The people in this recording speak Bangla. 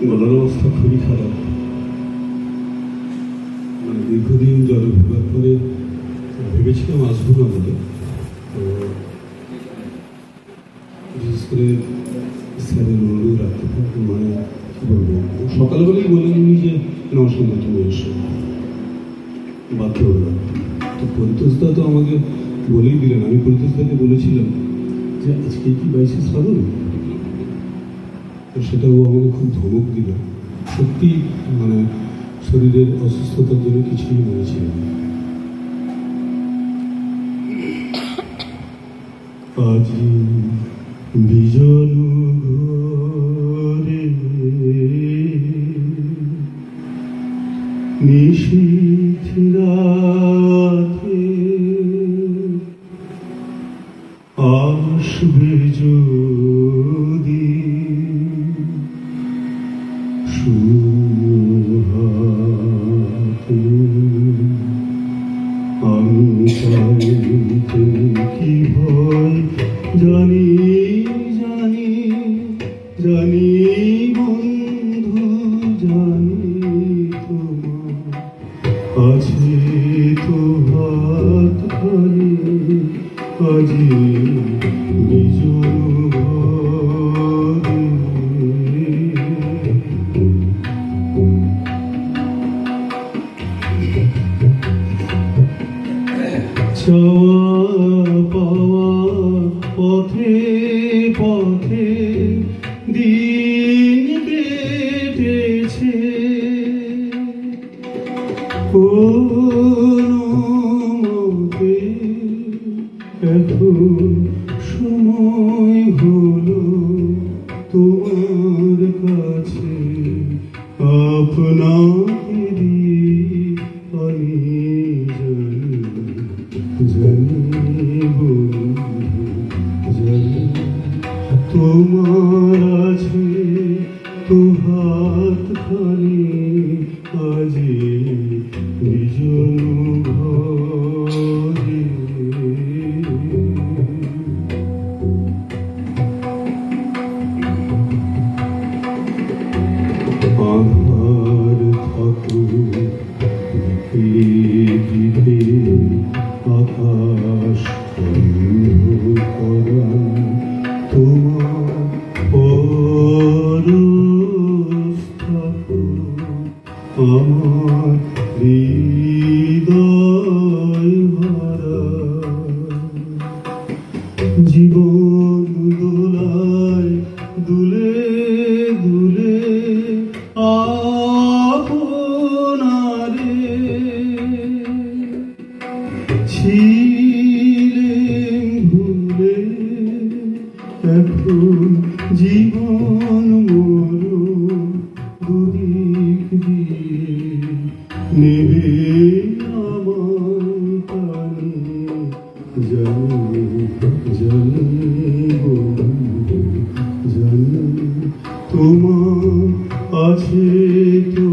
গলার অবস্থা খুবই খারাপ। মানে দীর্ঘদিন জ্বরে ভোগার পরে ভেবেছিলাম আসবো না বলে, তো বিশেষ করে স্যারের অনুরোধ রাখতে পারবো। মানে কি বলবো, সকালবেলাই বলেনি যে আমার সঙ্গে তুমি এসো, বাধ্য হলাম। তো পরিতোষদা তো আমাকে বলেই দিলেন। আমি পরিতোষদাকে বলেছিলাম যে আজকে কি 22শে শ্রাবণ, তো সেটাও আমাকে খুব ধমক দিল। সত্যি মানে শরীরের অসুস্থতার জন্য কিছুই মনে ছিল না। আজি বিজন ঘরে নিশীথ রাতে আসবে যদি সুহাতে, আমি চাইতে কি ভয় জানি জানি জানি বন্ধু, জানি তোমার আছে তো হাত খালি আজি বিজন ঘরে। চাওয়া পাওয়া পথে পথে দিন কেটেছে, কোনো মতে এখন সময় হলো তোমার কাছে আপনাকে দিয়ে আমি জানি বন্ধু, জানি তোমার আছে তো হাত খানি আজি বিজন ঘরে। আধার থাকুক দ্বীপে আকাশ করা তোমার পরস্থাপন আমার হৃদয় ভরা। জীবন দোলায় দুলে দুলে আপনারে ছিলেন ভুলে, এখন জীবন মরণ দুদিক দিয়ে নেবে আমার প্রাণে। জানি জানি বন্ধু, জানি তোমার আছে তো